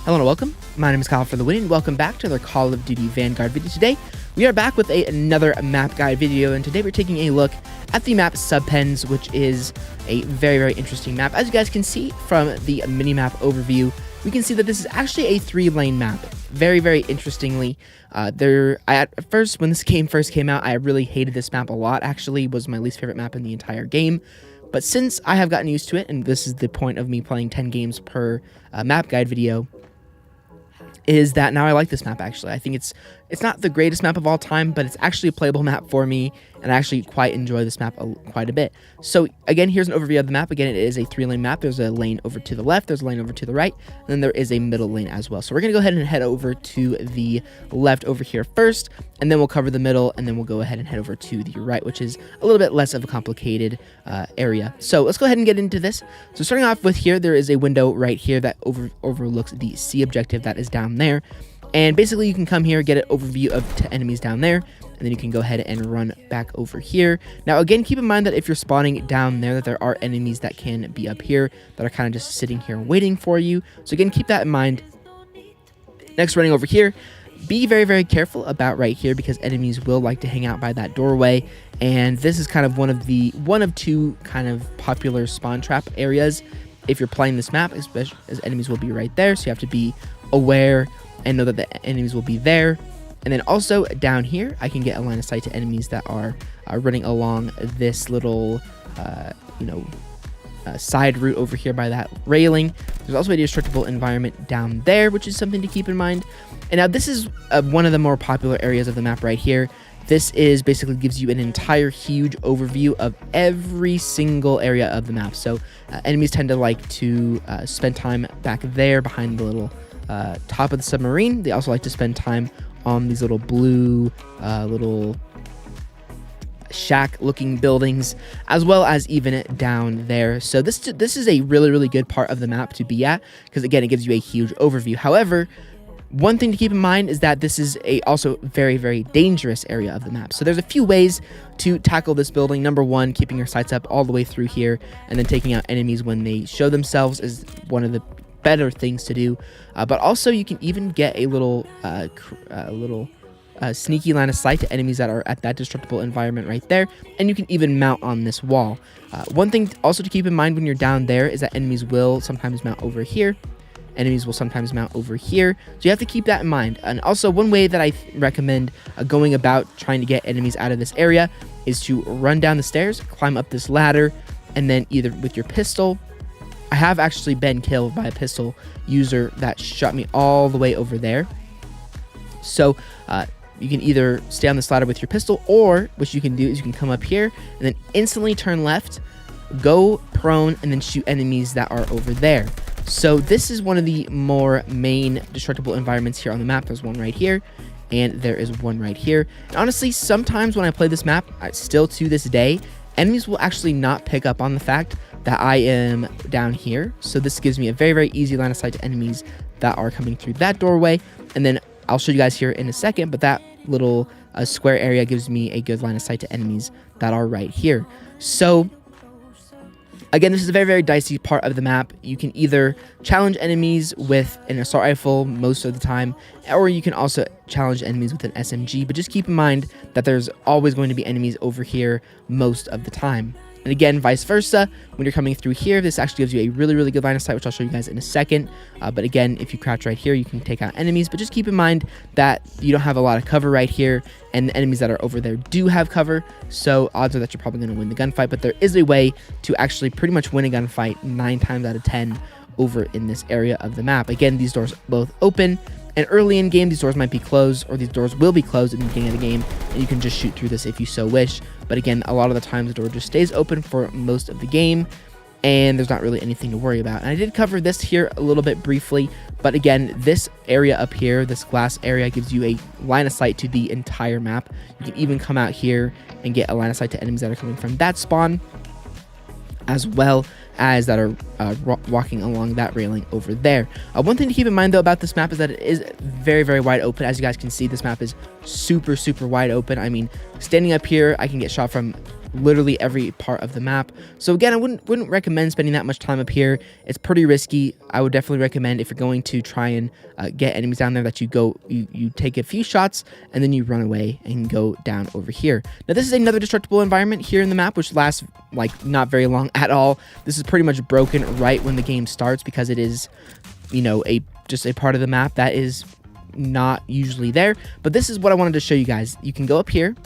Hello and welcome. My name is Kyle FtW and welcome back to another Call of Duty Vanguard video. Today, we are back with another map guide video, and today we're taking a look at the map Subpens, which is a very interesting map. As you guys can see from the minimap overview, we can see that this is actually a 3-lane map. Very interestingly, at first, when this game first came out, I really hated this map a lot. Actually, it was my least favorite map in the entire game. But since I have gotten used to it, and this is the point of me playing 10 games per map guide video, is that now I like this map. Actually, I think it's not the greatest map of all time, but it's actually a playable map for me, and I actually quite enjoy this map quite a bit. So again, here's an overview of the map. Again, it is a 3-lane map. There's a lane over to the left, there's a lane over to the right, and then there is a middle lane as well. So we're gonna go ahead and head over to the left over here first, and then we'll cover the middle, and then we'll go ahead and head over to the right, which is a little bit less of a complicated area. So let's go ahead and get into this. So starting off with here, there is a window right here that overlooks the C objective that is down there. And basically you can come here, get an overview of enemies down there, and then you can go ahead and run back over here. Now again, keep in mind that if you're spawning down there, that there are enemies that can be up here that are kind of just sitting here waiting for you. So again, keep that in mind. Next, running over here, be very careful about right here, because enemies will like to hang out by that doorway, and this is kind of one of two kind of popular spawn trap areas if you're playing this map, especially as enemies will be right there. So you have to be aware and know that the enemies will be there. And then also down here, I can get a line of sight to enemies that are running along this little side route over here by that railing. There's also a destructible environment down there, which is something to keep in mind. And now this is one of the more popular areas of the map right here. This is basically gives you an entire huge overview of every single area of the map. So enemies tend to like to spend time back there behind the little top of the submarine. They also like to spend time on these little blue little shack looking buildings, as well as even down there. So this is a really good part of the map to be at, because again, it gives you a huge overview. However, one thing to keep in mind is that this is also very dangerous area of the map. So there's a few ways to tackle this building. Number one, keeping your sights up all the way through here, and then taking out enemies when they show themselves is one of the better things to do. But also you can even get a little sneaky line of sight to enemies that are at that destructible environment right there, and you can even mount on this wall. One thing also to keep in mind when you're down there is that enemies will sometimes mount over here. Enemies will sometimes mount over here, so you have to keep that in mind. And also, one way that I recommend going about trying to get enemies out of this area is to run down the stairs, climb up this ladder, and then either with your pistol. I have actually been killed by a pistol user that shot me all the way over there. So you can either stay on this ladder with your pistol, or what you can do is you can come up here and then instantly turn left, go prone, and then shoot enemies that are over there. So this is one of the more main destructible environments here on the map. There's one right here, and there is one right here. And honestly, sometimes when I play this map, still to this day, enemies will actually not pick up on the fact that I am down here. So this gives me a very easy line of sight to enemies that are coming through that doorway. And then I'll show you guys here in a second, but that little square area gives me a good line of sight to enemies that are right here. So again, this is a very dicey part of the map. You can either challenge enemies with an assault rifle most of the time, or you can also challenge enemies with an SMG, but just keep in mind that there's always going to be enemies over here most of the time. And again, vice versa, when you're coming through here, this actually gives you a really good line of sight, which I'll show you guys in a second. But again, if you crouch right here, you can take out enemies, but just keep in mind that you don't have a lot of cover right here, and the enemies that are over there do have cover, so odds are that you're probably going to win the gunfight. But there is a way to actually pretty much win a gunfight 9 times out of 10 over in this area of the map. Again, these doors both open, and early in game, these doors might be closed, or these doors will be closed in the beginning of the game, and you can just shoot through this if you so wish. But again, a lot of the times the door just stays open for most of the game, and there's not really anything to worry about. And I did cover this here a little bit briefly, but again, this area up here, this glass area, gives you a line of sight to the entire map. You can even come out here and get a line of sight to enemies that are coming from that spawn, as well as that are walking along that railing over there. One thing to keep in mind though about this map is that it is very wide open. As you guys can see, this map is super wide open. I mean, standing up here, I can get shot from literally every part of the map. So again, I wouldn't recommend spending that much time up here. It's pretty risky. I would definitely recommend, if you're going to try and get enemies down there, that you take a few shots and then you run away and go down over here. Now this is another destructible environment here in the map, which lasts like not very long at all. This is pretty much broken right when the game starts, because it is, you know, just a part of the map that is not usually there. But this is what I wanted to show you guys. You can go up here,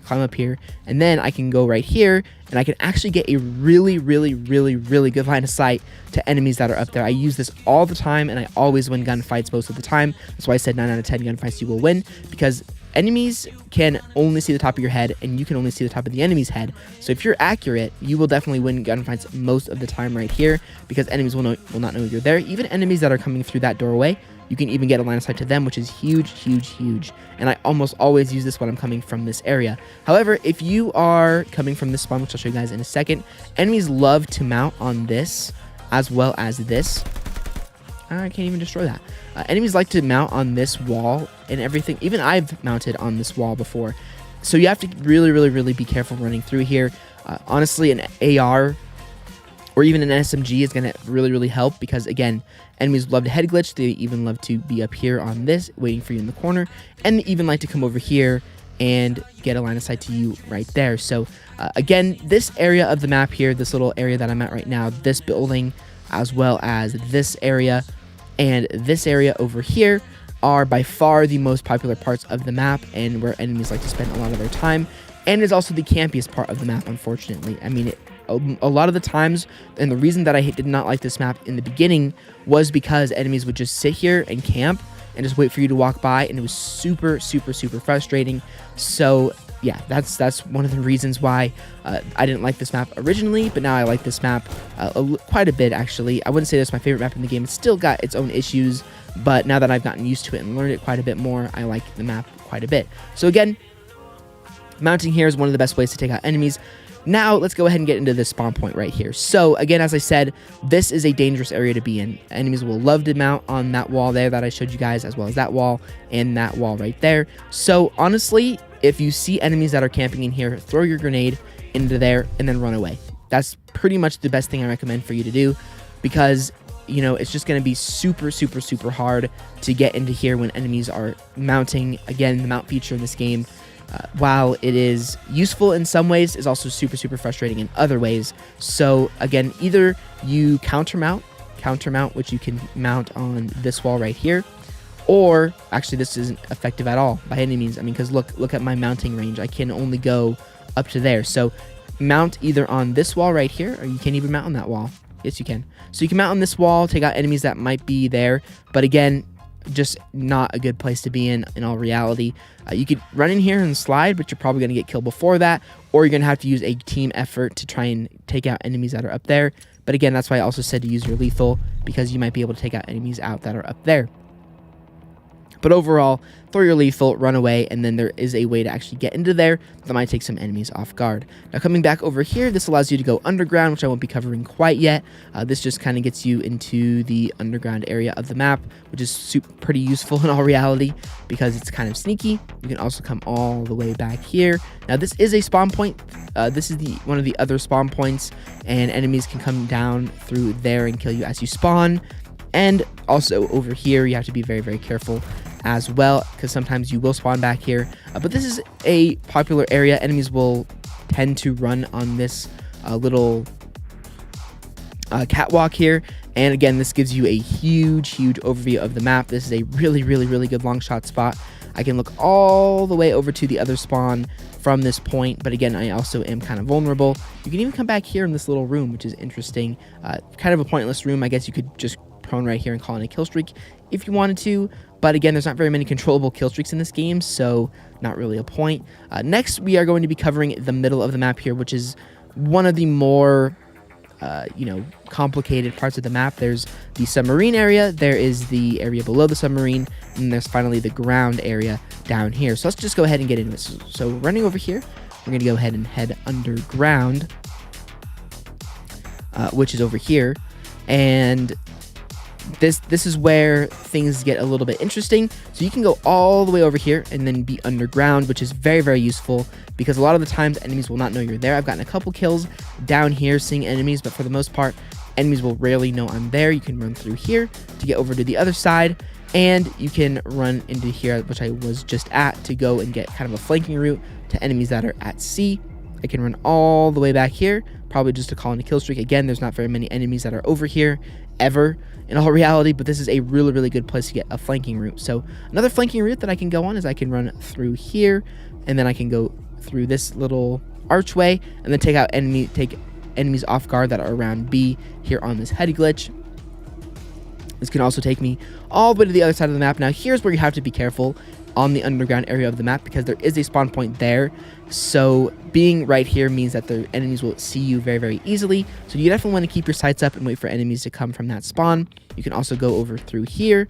climb up here, and then I can go right here, and I can actually get a really good line of sight to enemies that are up there. I use this all the time, and I always win gunfights most of the time. That's why I said 9 out of 10 gunfights you will win, because enemies can only see the top of your head, and you can only see the top of the enemy's head. So if you're accurate, you will definitely win gunfights most of the time right here, because enemies will not know you're there. Even enemies that are coming through that doorway, you can even get a line of sight to them, which is huge. And I almost always use this when I'm coming from this area. However, if you are coming from this spawn, which I'll show you guys in a second, enemies love to mount on this as well as this. I can't even destroy that. Enemies like to mount on this wall and everything. Even I've mounted on this wall before. So you have to really be careful running through here. Honestly, an AR or even an SMG is going to really help, because again, enemies love to head glitch. They even love to be up here on this, waiting for you in the corner, and they even like to come over here and get a line of sight to you right there. So again, this area of the map here, this little area that I'm at right now, this building, as well as this area and this area over here, are by far the most popular parts of the map, and where enemies like to spend a lot of their time, and is also the campiest part of the map, unfortunately. I mean, a lot of the times, and the reason that I did not like this map in the beginning was because enemies would just sit here and camp and just wait for you to walk by, and it was super frustrating. So yeah, that's one of the reasons why I didn't like this map originally, but now I like this map quite a bit, actually. I wouldn't say that's my favorite map in the game. It's still got its own issues, but now that I've gotten used to it and learned it quite a bit more, I like the map quite a bit. So again, mounting here is one of the best ways to take out enemies. Now, let's go ahead and get into this spawn point right here. So, again, as I said, this is a dangerous area to be in. Enemies will love to mount on that wall there that I showed you guys, as well as that wall and that wall right there. So, honestly, if you see enemies that are camping in here, throw your grenade into there and then run away. That's pretty much the best thing I recommend for you to do, because, you know, it's just going to be super hard to get into here when enemies are mounting. Again, the mount feature in this game, while it is useful in some ways, is also super frustrating in other ways. So again, either you counter mount, which you can mount on this wall right here, or actually this isn't effective at all by any means. I mean, because look at my mounting range. I can only go up to there. So mount either on this wall right here, or you can't even mount on that wall. Yes, you can. So you can mount on this wall, take out enemies that might be there, but again, just not a good place to be in all reality. You could run in here and slide, but you're probably going to get killed before that, or you're going to have to use a team effort to try and take out enemies that are up there. But again, that's why I also said to use your lethal, because you might be able to take out enemies out that are up there. But overall, throw your lethal, run away, and then there is a way to actually get into there that might take some enemies off guard. Now, coming back over here, this allows you to go underground, which I won't be covering quite yet. This just kind of gets you into the underground area of the map, which is pretty useful in all reality, because it's kind of sneaky. You can also come all the way back here. Now, this is a spawn point. This is one of the other spawn points, and enemies can come down through there and kill you as you spawn. And also over here, you have to be very careful as well, because sometimes you will spawn back here. But this is a popular area. Enemies will tend to run on this little catwalk here. And again, this gives you a huge overview of the map. This is a really good long shot spot. I can look all the way over to the other spawn from this point, but again, I also am kind of vulnerable. You can even come back here in this little room, which is interesting. Kind of a pointless room. I guess you could just prone right here and call in a kill streak if you wanted to, but again, there's not very many controllable kill streaks in this game, so not really a point. Next, we are going to be covering the middle of the map here, which is one of the more complicated parts of the map. There's the submarine area, there is the area below the submarine, and there's finally the ground area down here. So let's just go ahead and get into this. So running over here, we're going to go ahead and head underground, which is over here, and this is where things get a little bit interesting. So you can go all the way over here and then be underground, which is very, very useful because a lot of the times enemies will not know you're there. I've gotten a couple kills down here seeing enemies, but for the most part, enemies will rarely know I'm there. You can run through here to get over to the other side, and you can run into here, which I was just at, to go and get kind of a flanking route to enemies that are at sea. I can run all the way back here, probably just to call in a kill streak. Again, there's not very many enemies that are over here ever in all reality, but this is a really, really good place to get a flanking route. So another flanking route that I can go on is I can run through here, and then I can go through this little archway and then take enemies off guard that are around B here on this head glitch. This can also take me all the way to the other side of the map. Now here's where you have to be careful on the underground area of the map because there is a spawn point there. So being right here means that the enemies will see you very, very easily. So you definitely want to keep your sights up and wait for enemies to come from that spawn. You can also go over through here,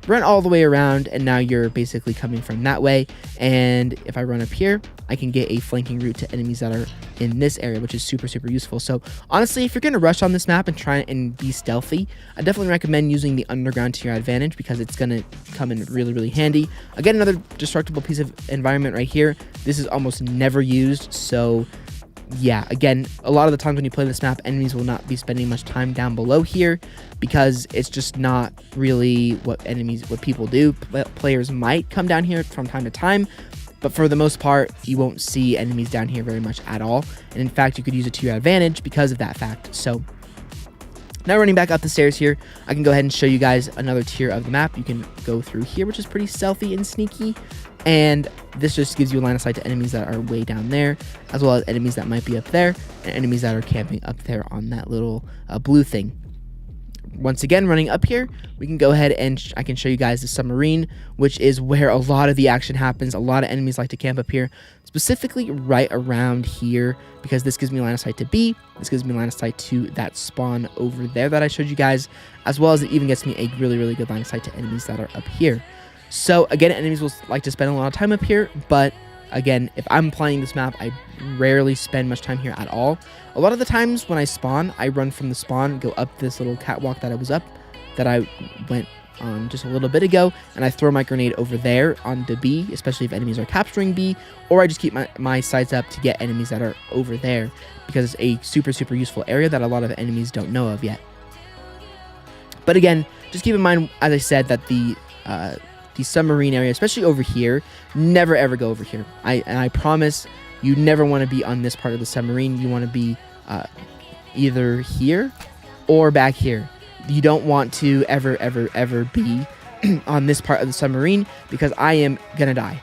run all the way around, and now you're basically coming from that way. And if I run up here, I can get a flanking route to enemies that are in this area, which is super, super useful. So honestly, if you're going to rush on this map and try and be stealthy, I definitely recommend using the underground to your advantage because it's going to come in really, really handy. Again, another destructible piece of environment right here. This is almost never used, so yeah, again, a lot of the times when you play this map, enemies will not be spending much time down below here because it's just not really what people do. Players might come down here from time to time, but for the most part, you won't see enemies down here very much at all. And in fact, you could use it to your advantage because of that fact. So now running back up the stairs here, I can go ahead and show you guys another tier of the map. You can go through here, which is pretty stealthy and sneaky. And this just gives you a line of sight to enemies that are way down there, as well as enemies that might be up there, and enemies that are camping up there on that little blue thing. Once again, running up here, we can go ahead and I can show you guys the submarine, which is where a lot of the action happens. A lot of enemies like to camp up here, specifically right around here, because this gives me line of sight to B. This gives me line of sight to that spawn over there that I showed you guys, as well as it even gets me a really, really good line of sight to enemies that are up here. So again, enemies will like to spend a lot of time up here, but again, if I'm playing this map, I rarely spend much time here at all. A lot of the times when I spawn, I run from the spawn, go up this little catwalk that I was up, that I went on just a little bit ago, and I throw my grenade over there onto B, especially if enemies are capturing B, or I just keep my sights up to get enemies that are over there, because it's a super, super useful area that a lot of enemies don't know of yet. But again, just keep in mind, as I said, that the submarine area, especially over here, never ever go over here. I promise you never want to be on this part of the submarine. You want to be either here or back here. You don't want to ever be on this part of the submarine because I am gonna die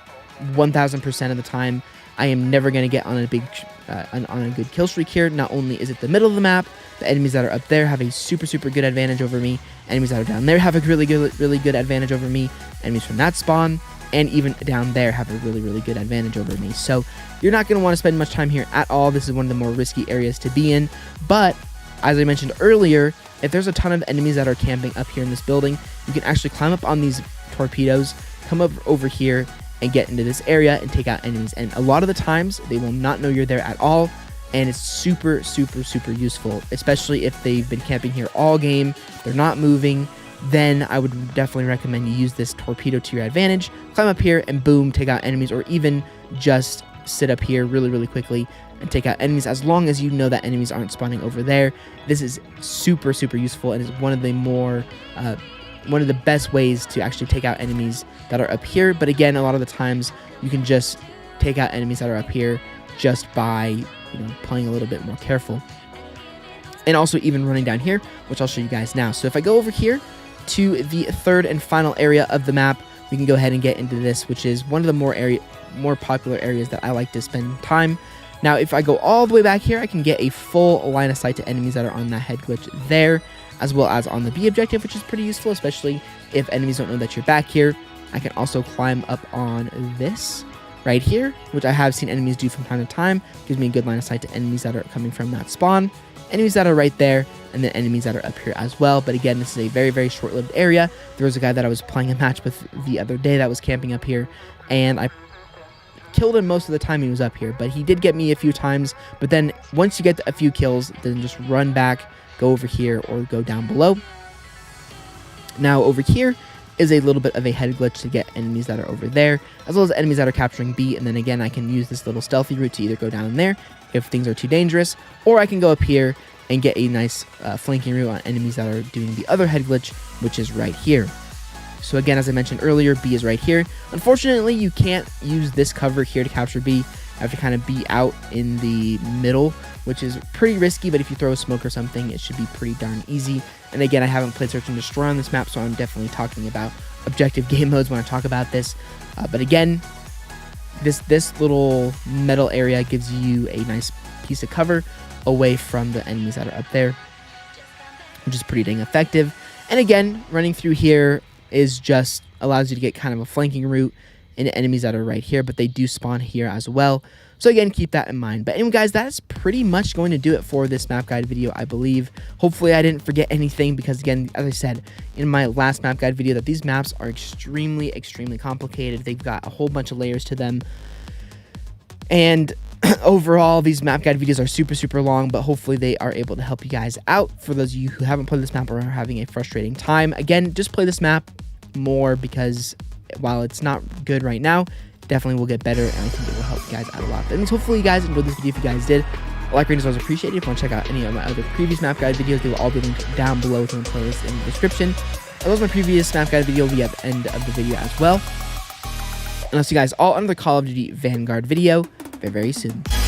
1000% of the time. I am never gonna get on a big on a good kill streak here. Not only is it the middle of the map, the enemies that are up there have a super, super good advantage over me. Enemies that are down there have a really good advantage over me. Enemies from that spawn and even down there have a really good advantage over me. So you're not going to want to spend much time here at all. This is one of the more risky areas to be in. But as I mentioned earlier, if there's a ton of enemies that are camping up here in this building, you can actually climb up on these torpedoes, come up over here and get into this area and take out enemies. And a lot of the times they will not know you're there at all. And it's super, super, super useful, especially if they've been camping here all game, they're not moving. Then I would definitely recommend you use this torpedo to your advantage, climb up here and boom, take out enemies, or even just sit up here really quickly and take out enemies. As long as you know that enemies aren't spawning over there, this is super, super useful and is one of the more one of the best ways to actually take out enemies that are up here. But again, a lot of the times you can just take out enemies that are up here just by playing a little bit more careful. And also even running down here, which I'll show you guys now. So if I go over here to the third and final area of the map, we can go ahead and get into this, which is one of the more popular areas that I like to spend time. Now, if I go all the way back here, I can get a full line of sight to enemies that are on that head glitch there, as well as on the B objective, which is pretty useful, especially if enemies don't know that you're back here. I can also climb up on this right here, which I have seen enemies do from time to time. Gives me a good line of sight to enemies that are coming from that spawn, enemies that are right there, and then enemies that are up here as well. But again, this is a very short-lived area. There was a guy that I was playing a match with the other day that was camping up here, and I killed him most of the time he was up here, but he did get me a few times. But then once you get a few kills, then just run back, go over here, or go down below. Now over here is a little bit of a head glitch to get enemies that are over there, as well as enemies that are capturing B, and then again I can use this little stealthy route to either go down there if things are too dangerous, or I can go up here and get a nice flanking route on enemies that are doing the other head glitch, which is right here. So again, as I mentioned earlier, B is right here. Unfortunately, you can't use this cover here to capture B. You have to kind of be out in the middle, which is pretty risky, but if you throw a smoke or something, it should be pretty darn easy. And again, I haven't played Search and Destroy on this map, so I'm definitely talking about objective game modes when I talk about this. But again, this little metal area gives you a nice piece of cover away from the enemies that are up there, which is pretty dang effective. And again, running through here is just allows you to get kind of a flanking route into enemies that are right here, but they do spawn here as well. So again, keep that in mind. But anyway, guys, that's pretty much going to do it for this map guide video, I believe. Hopefully I didn't forget anything, because again, as I said in my last map guide video, that these maps are extremely complicated. They've got a whole bunch of layers to them, and overall, these map guide videos are super long, but hopefully they are able to help you guys out. For those of you who haven't played this map or are having a frustrating time, again, just play this map more, because while it's not good right now, definitely will get better, and I think it will help you guys out a lot. That means hopefully you guys enjoyed this video. If you guys did, a like rating is always appreciated. If you want to check out any of my other previous map guide videos, they will all be linked down below within the playlist in the description. As well as my previous map guide video will be at the end of the video as well. And I'll see you guys all under the Call of Duty Vanguard video very soon.